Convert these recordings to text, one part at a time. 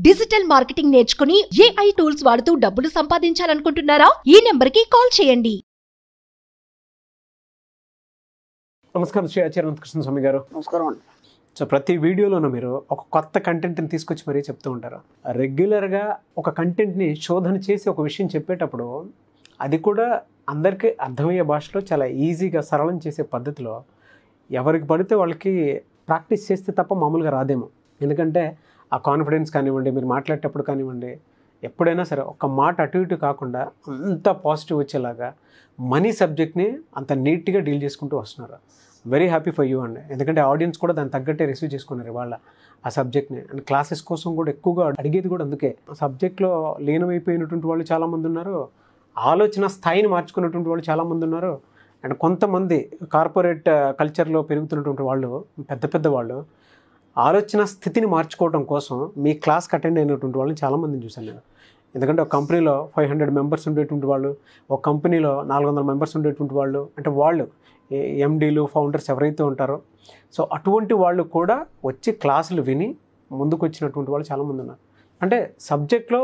Digital marketing నేర్చుకుని AI tools వాడుతూ డబ్బులు సంపాదించాలనుకుంటున్నారా? ఈ నెంబర్కి కాల్ చేయండి. నమస్కారం శ్రీ ఆచార్య అనంతకృష్ణ స్వామి గారు. నమస్కారం అండి. సో ప్రతి వీడియోలోనూ మీరు ఒక కొత్త కంటెంట్ని తీసుకొచ్చి మరీ చెప్తూ ఉంటారు. రెగ్యులర్గా ఒక కంటెంట్ని శోధన చేసి ఒక విషయం చెప్పేటప్పుడు అది కూడా అందరికీ అర్థమయ్యే భాషలో చాలా ఈజీగా సరళం చేసే పద్ధతిలో ఎవరికి పడితే వాళ్ళకి ప్రాక్టీస్ చేస్తే తప్ప మామూలుగా రాదేమో. ఎందుకంటే ఆ కాన్ఫిడెన్స్ కానివ్వండి, మీరు మాట్లాడేటప్పుడు కానివ్వండి, ఎప్పుడైనా సరే ఒక మాట అటు ఇటు కాకుండా అంత పాజిటివ్ వచ్చేలాగా మనీ సబ్జెక్ట్ని అంత నీట్గా డీల్ చేసుకుంటూ వస్తున్నారు. వెరీ హ్యాపీ ఫర్ యూ అండి. ఎందుకంటే ఆడియన్స్ కూడా దాన్ని తగ్గట్టే రిసీవ్ చేసుకున్నారు వాళ్ళ ఆ సబ్జెక్ట్ని. అండ్ క్లాసెస్ కోసం కూడా ఎక్కువగా అడిగేది కూడా అందుకే. సబ్జెక్ట్లో లీనమైపోయినటువంటి వాళ్ళు చాలామంది ఉన్నారు, ఆలోచన స్థాయిని మార్చుకున్నటువంటి వాళ్ళు చాలామంది ఉన్నారు. అండ్ కొంతమంది కార్పొరేట్ కల్చర్లో పెరుగుతున్నటువంటి వాళ్ళు, పెద్ద పెద్ద వాళ్ళు ఆలోచన స్థితిని మార్చుకోవడం కోసం మీ క్లాస్కి అటెండ్ అయినటువంటి వాళ్ళని చాలామందిని చూశాను నేను. ఎందుకంటే ఒక కంపెనీలో 500 మెంబర్స్ ఉండేటువంటి వాళ్ళు, ఒక కంపెనీలో 400 మెంబర్స్ ఉండేటువంటి వాళ్ళు, అంటే వాళ్ళు ఎండీలు ఫౌండర్స్ ఎవరైతే ఉంటారో, సో అటువంటి వాళ్ళు కూడా వచ్చి క్లాసులు విని ముందుకు వచ్చినటువంటి వాళ్ళు చాలామంది ఉన్నారు. అంటే సబ్జెక్ట్లో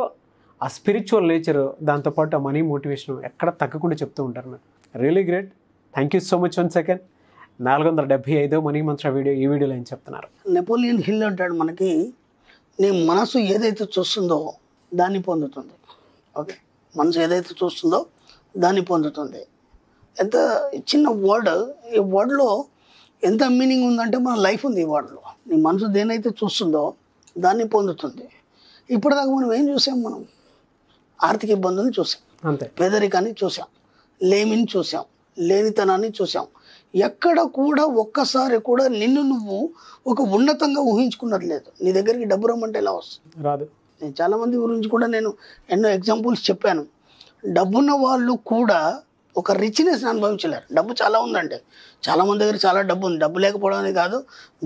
ఆ స్పిరిచువల్ నేచర్, దాంతోపాటు ఆ మనీ మోటివేషన్ ఎక్కడ తగ్గకుండా చెప్తూ ఉంటారు. నాకు really great. Thank you so much. 1 second 475 money Mantra video, ఈ వీడియోలో ఏం చెప్తున్నారు? నెపోలియన్ హిల్ అంటాడు, మనకి నీ మనసు ఏదైతే చూస్తుందో దాన్ని పొందుతుంది. ఓకే, మనసు ఏదైతే చూస్తుందో దాన్ని పొందుతుంది. ఎంత చిన్న వర్డ్, ఈ వర్డ్లో ఎంత మీనింగ్ ఉందంటే మన లైఫ్ ఉంది ఈ వర్డ్లో. నీ మనసు దేనైతే చూస్తుందో దాన్ని పొందుతుంది. ఇప్పటిదాకా మనం ఏం చూసాం? మనం ఆర్థిక ఇబ్బందులను చూసాం, అంతే, పేదరికాన్ని చూసాం, లేమిని చూసాం, లేనితనాన్ని చూసాం. ఎక్కడ కూడా ఒక్కసారి కూడా నిన్ను నువ్వు ఒక ఉన్నతంగా ఊహించుకున్నది లేదు. నీ దగ్గరికి డబ్బు రమ్మంటే ఎలా వస్తుంది? రాదు. నేను చాలామంది గురించి కూడా నేను ఎన్నో ఎగ్జాంపుల్స్ చెప్పాను. డబ్బున్న వాళ్ళు కూడా ఒక రిచ్నెస్ని అనుభవించలేరు. డబ్బు చాలా ఉందండి, చాలామంది దగ్గర చాలా డబ్బు ఉంది. డబ్బు లేకపోవడం అనేది కాదు,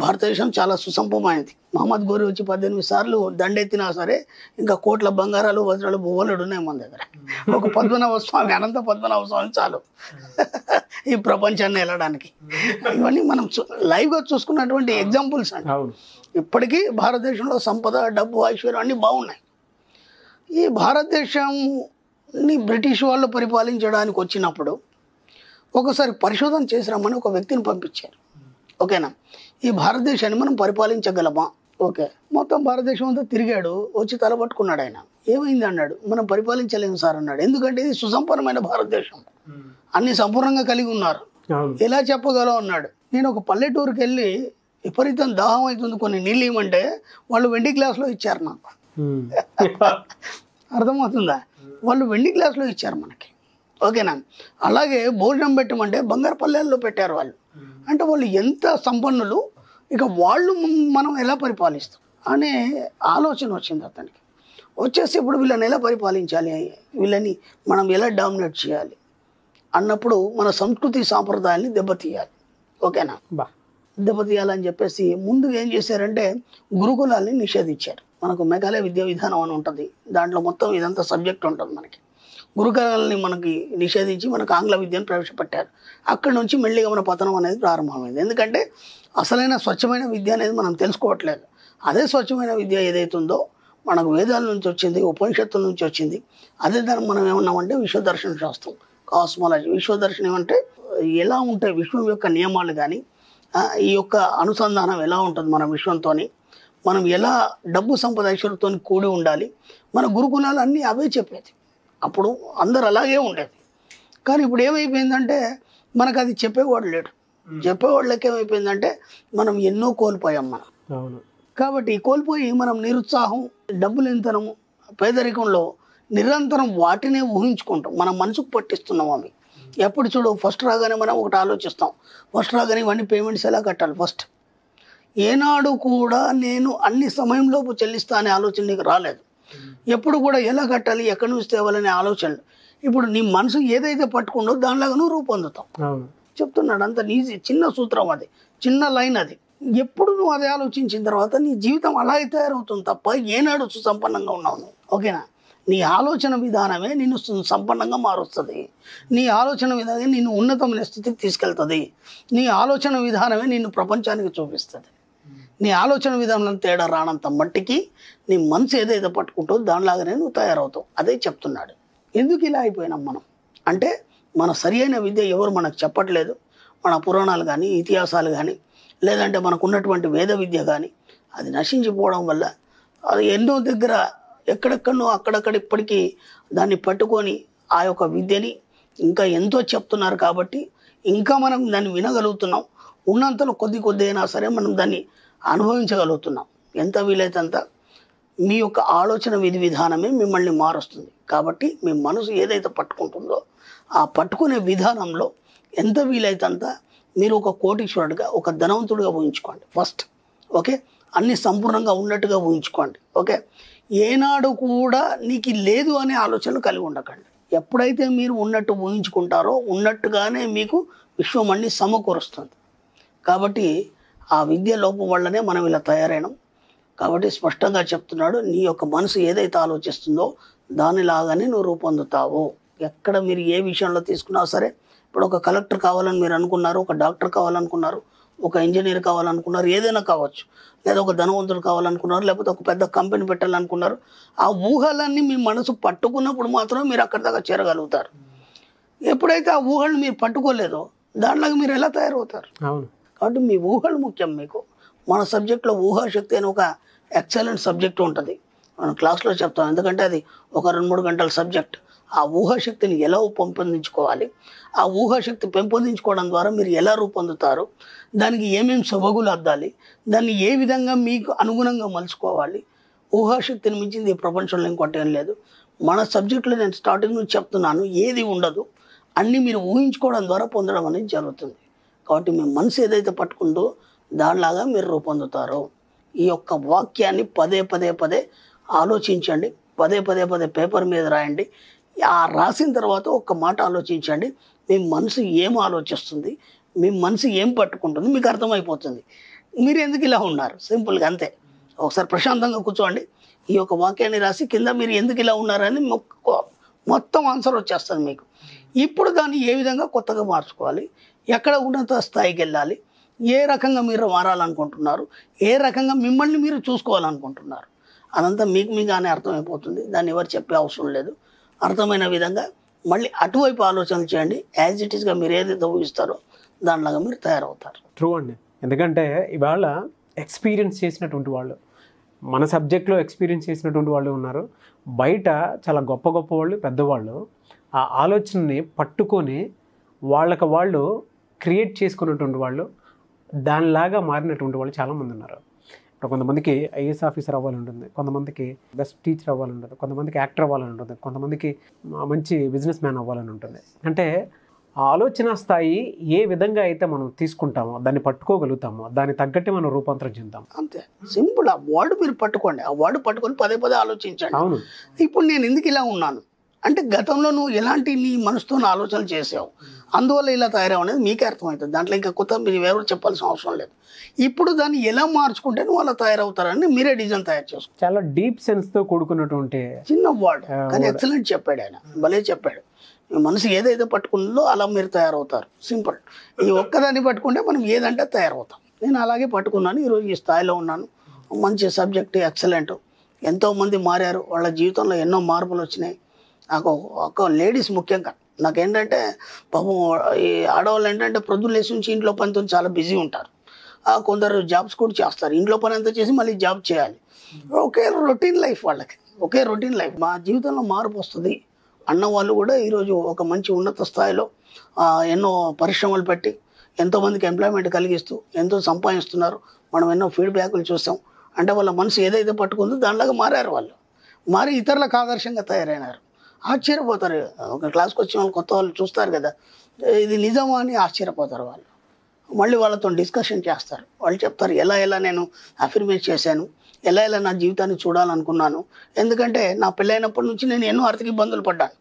భారతదేశం చాలా సుసంపమైనది. మహమ్మద్ గోరి వచ్చి 18 సార్లు దండెత్తినా సరే ఇంకా కోట్ల బంగారాలు వజ్రాలు బొవ్వలుడు ఉన్నాయి మన దగ్గర. ఒక పద్మనాభ స్వామి, అనంత పద్మనాభ స్వామి చాలు ఈ ప్రపంచాన్ని వెళ్ళడానికి. ఇవన్నీ మనం లైవ్గా చూసుకున్నటువంటి ఎగ్జాంపుల్స్ అండి. ఇప్పటికీ భారతదేశంలో సంపద, డబ్బు, ఐశ్వర్యం అన్నీ బాగున్నాయి. ఈ భారతదేశంని బ్రిటిష్ వాళ్ళు పరిపాలించడానికి వచ్చినప్పుడు ఒకసారి పరిశోధన చేసి రమ్మని ఒక వ్యక్తిని పంపించారు. ఓకేనా, ఈ భారతదేశాన్ని మనం పరిపాలించగలమా? ఓకే, మొత్తం భారతదేశం అంతా తిరిగాడు, వచ్చి తలపట్టుకున్నాడు. ఆయన ఏమైంది అన్నాడు, మనం పరిపాలించలేము సార్ అన్నాడు. ఎందుకంటే ఇది సుసంపన్నమైన భారతదేశం, అన్ని సంపూర్ణంగా కలిగి ఉన్నారు, ఎలా చెప్పగలం అన్నాడు. నేను ఒక పల్లెటూరుకి వెళ్ళి విపరీతం దాహం అవుతుంది, కొన్ని నీళ్ళు ఇవ్వమంటే వాళ్ళు వెండి గ్లాసులో ఇచ్చారు నాకు. అర్థమవుతుందా? వాళ్ళు వెండి గ్లాసులో ఇచ్చారు మనకి. ఓకేనా, అలాగే భోజనం పెట్టమంటే బంగారు పల్లెల్లో పెట్టారు వాళ్ళు. అంటే వాళ్ళు ఎంత సంపన్నులు, ఇక వాళ్ళు మనం ఎలా పరిపాలిస్తాం అనే ఆలోచన వచ్చింది అతనికి. వచ్చేసి ఇప్పుడు వీళ్ళని ఎలా పరిపాలించాలి, వీళ్ళని మనం ఎలా డామినేట్ చేయాలి అన్నప్పుడు మన సంస్కృతి సాంప్రదాయాన్ని దెబ్బతీయాలి. ఓకేనా, దెబ్బతీయాలని చెప్పేసి ముందుగా ఏం చేశారంటే గురుకులాల్ని నిషేధించారు. మనకు మేఘాలయ విద్యా విధానం అని ఉంటుంది, దాంట్లో మొత్తం ఇదంతా సబ్జెక్ట్ ఉంటుంది. మనకి గురుకులాలని మనకి నిషేధించి మనకు ఆంగ్ల విద్యను ప్రవేశపెట్టారు. అక్కడి నుంచి మెల్లిగా మన పతనం అనేది ప్రారంభమైంది. ఎందుకంటే అసలైన స్వచ్ఛమైన విద్య అనేది మనం తెలుసుకోవట్లేదు. అదే స్వచ్ఛమైన విద్య ఏదైతుందో మనకు వేదాల నుంచి వచ్చింది, ఉపనిషత్తుల నుంచి వచ్చింది. అదే దాన్ని మనం ఏమన్నామంటే విశ్వదర్శన శాస్త్రం, కాస్మాలజీ. విశ్వదర్శనం అంటే ఎలా ఉంటాయి విశ్వం యొక్క నియమాలు, కానీ ఈ యొక్క అనుసంధానం ఎలా ఉంటుంది మన విశ్వంతో, మనం ఎలా డబ్బు సంపద ఐశ్వర్యంతో కూడి ఉండాలి. మన గురుకులాలు అన్నీ అవే చెప్పేది. అప్పుడు అందరు అలాగే ఉండేది. కానీ ఇప్పుడు ఏమైపోయిందంటే మనకు అది చెప్పేవాడు లేడు. చెప్పేవాళ్ళకి ఏమైపోయిందంటే మనం ఎన్నో కోల్పోయాం మనం. కాబట్టి కోల్పోయి మనం నిరుత్సాహం, డబ్బులెంతనము, పేదరికంలో నిరంతరం వాటినే ఊహించుకుంటాం, మన మనసుకు పట్టిస్తున్నాం అవి. ఎప్పుడు చూడు ఫస్ట్ రాగానే మనం ఒకటి ఆలోచిస్తాం, ఫస్ట్ రాగానే ఇవన్నీ పేమెంట్స్ ఎలా కట్టాలి ఫస్ట్. ఏనాడు కూడా నేను అన్ని సమయంలోపు చెల్లిస్తా అనే ఆలోచన నీకు రాలేదు. ఎప్పుడు కూడా ఎలా కట్టాలి, ఎక్కడి నుంచి తేవాలనే ఆలోచనలు. ఇప్పుడు నీ మనసు ఏదైతే పట్టుకుందో దానిలాగా నువ్వు రూపొందుతావు. చెప్తున్నాడు, అంత ఈజీ, చిన్న సూత్రం అది, చిన్న లైన్ అది. ఎప్పుడు నువ్వు అదే ఆలోచించిన తర్వాత నీ జీవితం అలాగే తయారవుతుంది తప్ప ఏనాడు సుసంపన్నంగా ఉన్నావు. ఓకేనా, నీ ఆలోచన విధానమే నిన్ను సంపన్నంగా మారుస్తుంది. నీ ఆలోచన విధానమే నిన్ను ఉన్నతమైన స్థితికి తీసుకెళ్తుంది. నీ ఆలోచన విధానమే నిన్ను ప్రపంచానికి చూపిస్తుంది. నీ ఆలోచన విధానంలో తేడా రానంత మట్టికి నీ మనసు ఏదైతే పట్టుకుంటుందో దానిలాగానే నువ్వు తయారవుతావు. అదే చెప్తున్నాడు. ఎందుకు ఇలా అయిపోయినాం మనం అంటే, మన సరి అయిన విద్య ఎవరు మనకు చెప్పట్లేదు. మన పురాణాలు కానీ, ఇతిహాసాలు కానీ, లేదంటే మనకు ఉన్నటువంటి వేద విద్య కానీ అది నశించిపోవడం వల్ల అది ఎన్నో దగ్గర ఎక్కడెక్కడో అక్కడక్కడ ఇప్పటికీ దాన్ని పట్టుకొని ఆ యొక్క విద్యని ఇంకా ఎంతో చెప్తున్నారు కాబట్టి ఇంకా మనం దాన్ని వినగలుగుతున్నాం. ఉన్నంతలో కొద్ది అయినా సరే మనం దాన్ని అనుభవించగలుగుతున్నాం. ఎంత వీలైతే అంత మీ యొక్క ఆలోచన విధానమే మిమ్మల్ని మారుస్తుంది. కాబట్టి మీ మనసు ఏదైతే పట్టుకుంటుందో ఆ పట్టుకునే విధానంలో ఎంత వీలైతే అంత మీరు ఒక కోటీశ్వరుడిగా, ఒక ధనవంతుడిగా ఊహించుకోండి ఫస్ట్. ఓకే, అన్నీ సంపూర్ణంగా ఉన్నట్టుగా ఊహించుకోండి. ఓకే, ఏనాడు కూడా నీకు లేదు అనే ఆలోచనలు కలిగి ఉండకండి. ఎప్పుడైతే మీరు ఉన్నట్టు ఊహించుకుంటారో ఉన్నట్టుగానే మీకు విశ్వం అన్ని సమకూరుస్తుంది. కాబట్టి ఆ విద్య లోపం వల్లనే మనం ఇలా తయారైనాం. కాబట్టి స్పష్టంగా చెప్తున్నాడు, నీ యొక్క మనసు ఏదైతే ఆలోచిస్తుందో దానిలాగానే నువ్వు రూపొందుతావు. ఎక్కడ మీరు ఏ విషయంలో తీసుకున్నా సరే, ఇప్పుడు ఒక కలెక్టర్ కావాలని మీరు అనుకున్నారు, ఒక డాక్టర్ కావాలనుకున్నారు, ఒక ఇంజనీర్ కావాలనుకున్నారు, ఏదైనా కావచ్చు, లేదా ఒక ధనవంతుడు కావాలనుకున్నారు, లేకపోతే ఒక పెద్ద కంపెనీ పెట్టాలనుకున్నారు. ఆ ఊహలన్నీ మీ మనసు పట్టుకున్నప్పుడు మాత్రమే మీరు అక్కడి దాకా చేరగలుగుతారు. ఎప్పుడైతే ఆ ఊహలను మీరు పట్టుకోలేదో దానిలాగా మీరు ఎలా తయారవుతారు? అవును. కాబట్టి మీ ఊహలు ముఖ్యం. మీకు మన సబ్జెక్ట్లో ఊహాశక్తి అని ఒక ఎక్సలెంట్ సబ్జెక్ట్ ఉంటుంది. మనం క్లాస్లో చెప్తాం, ఎందుకంటే అది ఒక 2-3 గంటల సబ్జెక్ట్. ఆ ఊహాశక్తిని ఎలా పెంపొందించుకోవాలి, ఆ ఊహాశక్తి పెంపొందించుకోవడం ద్వారా మీరు ఎలా రూపొందుతారు, దానికి ఏమేమి సొబగులు అద్దాలి, దాన్ని ఏ విధంగా మీకు అనుగుణంగా మలుచుకోవాలి. ఊహాశక్తిని మించింది ఈ ప్రపంచంలో ఇంకోటి ఏం లేదు. మన సబ్జెక్టులో నేను స్టార్టింగ్ నుంచి చెప్తున్నాను, ఏది ఉండదు, అన్నీ మీరు ఊహించుకోవడం ద్వారా పొందడం అనేది జరుగుతుంది. కాబట్టి మీ మనసు ఏదైతే పట్టుకుందో దానిలాగా మీరు రూపొందుతారు. ఈ యొక్క వాక్యాన్ని పదే ఆలోచించండి, పదే పేపర్ మీద రాయండి. ఆ రాసిన తర్వాత ఒక్క మాట ఆలోచించండి, మీ మనసు ఏం ఆలోచిస్తుంది, మీ మనసు ఏం పట్టుకుంటుంది మీకు అర్థమైపోతుంది. మీరు ఎందుకు ఇలా ఉన్నారు, సింపుల్గా అంతే. ఒకసారి ప్రశాంతంగా కూర్చోండి, ఈ యొక్క వాక్యాన్ని రాసి కింద మీరు ఎందుకు ఇలా ఉన్నారని మొత్తం ఆన్సర్ వచ్చేస్తుంది మీకు. ఇప్పుడు దాన్ని ఏ విధంగా కొత్తగా మార్చుకోవాలి, ఎక్కడ ఉన్నత స్థాయికి వెళ్ళాలి, ఏ రకంగా మీరు మారాలనుకుంటున్నారు, ఏ రకంగా మిమ్మల్ని మీరు చూసుకోవాలనుకుంటున్నారు, అదంతా మీకుగానే అర్థమైపోతుంది. దాన్ని ఎవరు చెప్పే అవసరం లేదు. అర్థమైన విధంగా మళ్ళీ అటువైపు ఆలోచనలు చేయండి. యాజ్ ఇట్ ఈస్గా మీరు ఏదైతే ఊహిస్తారో దానిలాగా మీరు తయారవుతారు. ట్రూ అండి. ఎందుకంటే ఇవాళ ఎక్స్పీరియన్స్ చేసినటువంటి వాళ్ళు, మన సబ్జెక్ట్లో ఎక్స్పీరియన్స్ చేసినటువంటి వాళ్ళు ఉన్నారు, బయట చాలా గొప్ప వాళ్ళు, పెద్దవాళ్ళు ఆ ఆలోచనని పట్టుకొని వాళ్ళు క్రియేట్ చేసుకున్నటువంటి వాళ్ళు, దానిలాగా మారినటువంటి వాళ్ళు చాలామంది ఉన్నారు. ఇప్పుడు కొంతమందికి ఐఏఎస్ ఆఫీసర్ అవ్వాలని ఉంటుంది, కొంతమందికి బెస్ట్ టీచర్ అవ్వాలని ఉంటుంది, కొంతమందికి యాక్టర్ అవ్వాలని ఉంటుంది, కొంతమందికి మంచి బిజినెస్ మ్యాన్ అవ్వాలని ఉంటుంది. అంటే ఆలోచన స్థాయి ఏ విధంగా అయితే మనం తీసుకుంటామో, దాన్ని పట్టుకోగలుగుతామో, దాన్ని తగ్గట్టే మనం రూపాంతరం చెందాం. అంతే సింపుల్. ఆ వర్డ్ మీరు పట్టుకోండి, ఆ వర్డ్ పట్టుకొని పదే ఆలోచించండి. అవును, ఇప్పుడు నేను ఎందుకు ఇలా ఉన్నాను అంటే, గతంలో నువ్వు ఎలాంటి నీ మనసుతో ఆలోచనలు చేసావు, అందువల్ల ఇలా తయారవు అనేది మీకే అర్థమవుతుంది. దాంట్లో ఇంకా కొత్త మీరు ఎవరు చెప్పాల్సిన అవసరం లేదు. ఇప్పుడు దాన్ని ఎలా మార్చుకుంటే నువ్వు అలా తయారవుతారని మీరే డిజైన్ తయారు చేసుకో. చాలా డీప్ సెన్స్తో కూడుకున్నటువంటి చిన్న వర్డ్ కానీ ఎక్సలెంట్ చెప్పాడు ఆయన, భలే చెప్పాడు. మీ మనసు ఏదైతే పట్టుకుందో అలా మీరు తయారవుతారు. సింపుల్. ఈ ఒక్కదాన్ని పట్టుకుంటే మనం ఏదంటే తయారవుతాం. నేను అలాగే పట్టుకున్నాను, ఈరోజు ఈ స్థాయిలో ఉన్నాను. మంచి సబ్జెక్ట్, ఎక్సలెంట్. ఎంతోమంది మారారు, వాళ్ళ జీవితంలో ఎన్నో మార్పులు వచ్చినాయి. నాకు ఒక లేడీస్ ముఖ్యంగా నాకేంటంటే, పాపం ఈ ఆడవాళ్ళు ఏంటంటే ప్రొద్దున లేచి నుంచి ఇంట్లో పనితో చాలా బిజీ ఉంటారు. కొందరు జాబ్స్ కూడా చేస్తారు, ఇంట్లో పని అంతా చేసి మళ్ళీ జాబ్ చేయాలి. ఒకే రొటీన్ లైఫ్ వాళ్ళకి, ఒకే రొటీన్ లైఫ్. మా జీవితంలో మార్పు వస్తుంది అన్న వాళ్ళు కూడా ఈరోజు ఒక మంచి ఉన్నత స్థాయిలో ఎన్నో పరిశ్రమలు పెట్టి ఎంతోమందికి ఎంప్లాయ్మెంట్ కలిగిస్తూ ఎంతో సంపాదిస్తున్నారు. మనం ఎన్నో ఫీడ్బ్యాక్లు చూస్తాం. అంటే వాళ్ళ మనసు ఏదైతే పట్టుకుందో దానిలాగా మారారు. వాళ్ళు మారి ఇతరులకు ఆదర్శంగా తయారైనారు. ఆశ్చర్యపోతారు. ఒక క్లాస్కి వచ్చిన వాళ్ళు కొత్త వాళ్ళు చూస్తారు కదా, ఇది నిజమా అని ఆశ్చర్యపోతారు. వాళ్ళు మళ్ళీ వాళ్ళతో డిస్కషన్ చేస్తారు. వాళ్ళు చెప్తారు, ఎలా నేను అఫర్మేట్ చేశాను, ఎలా నా జీవితాన్ని చూడాలనుకున్నాను. ఎందుకంటే నా పెళ్ళైనప్పటి నుంచి నేను ఎన్నో ఆర్థిక ఇబ్బందులు పడ్డాను.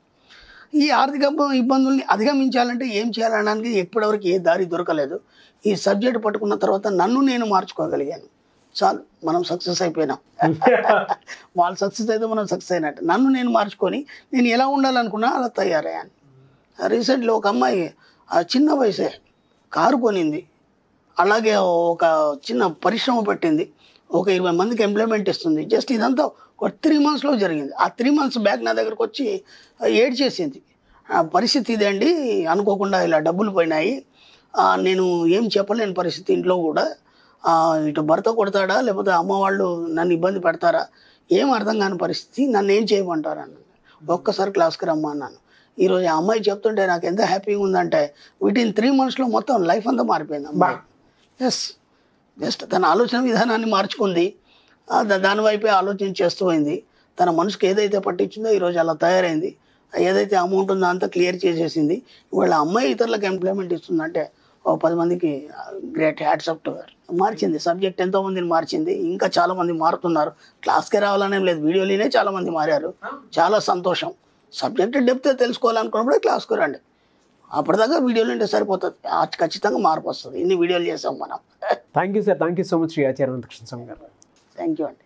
ఈ ఆర్థిక ఇబ్బందుల్ని అధిగమించాలంటే ఏం చేయాలనడానికి ఎప్పటివరకు ఏ దారి దొరకలేదు. ఈ సబ్జెక్ట్ పట్టుకున్న తర్వాత నన్ను నేను మార్చుకోగలిగాను. చాలు, మనం సక్సెస్ అయిపోయినాం. వాళ్ళు సక్సెస్ అయితే మనం సక్సెస్ అయినట్టు. నన్ను నేను మార్చుకొని నేను ఎలా ఉండాలనుకున్నా అలా తయారయ్యాను. రీసెంట్లీ ఒక అమ్మాయి చిన్న వయసే కారు కొనింది. అలాగే ఒక చిన్న పరిశ్రమ పెట్టింది, ఒక 20 మందికి ఎంప్లాయ్మెంట్ ఇస్తుంది. జస్ట్ ఇదంతా ఒక 3 monthsలో జరిగింది. ఆ 3 months బ్యాక్ నా దగ్గరకు వచ్చి ఏడ్చేసింది. పరిస్థితి ఇదండి, అనుకోకుండా ఇలా డబ్బులు పోయినాయి, నేను ఏం చెప్పలేని పరిస్థితి, ఇంట్లో కూడా ఇటు భర్త కొడతాడా లేకపోతే అమ్మ వాళ్ళు నన్ను ఇబ్బంది పెడతారా, ఏం అర్థం కాని పరిస్థితి, నన్ను ఏం చేయమంటారు అన్నాను. ఒక్కసారి క్లాస్కి రమ్మా అన్నాను. ఈరోజు ఆ అమ్మాయి చెప్తుంటే నాకు ఎంత హ్యాపీగా ఉందంటే వితిన్ 3 monthsలో మొత్తం లైఫ్ అంతా మారిపోయింది అమ్మాయి. ఎస్, జస్ట్ తన ఆలోచన విధానాన్ని మార్చుకుంది, దాని వైపే ఆలోచన చేస్తూ పోయింది. తన మనసుకు ఏదైతే పట్టించిందో ఈరోజు అలా తయారైంది. ఏదైతే అమౌంట్ ఉందో అంతా క్లియర్ చేసేసింది. ఇవాళ అమ్మాయి ఇతరులకు ఎంప్లాయ్మెంట్ ఇస్తుందంటే ఓ 10 మందికి గ్రేట్ హ్యాట్సప్ టు హర్. మార్చింది సబ్జెక్ట్, ఎంతోమందిని మార్చింది, ఇంకా చాలామంది మారుతున్నారు. క్లాస్కే రావాలనేం లేదు, వీడియోలోనే చాలామంది మారారు. చాలా సంతోషం. సబ్జెక్ట్ డెప్త్ తెలుసుకోవాలనుకున్నప్పుడే క్లాస్కు రండి, అప్పటిదాకా వీడియోలు ఉంటే సరిపోతుంది, ఖచ్చితంగా మార్పు వస్తుంది. ఇన్ని వీడియోలు చేసాం మనం. Thank you sir, thank you so much Shri Acharya Anantakrishna Swami garu. Thank you అండి.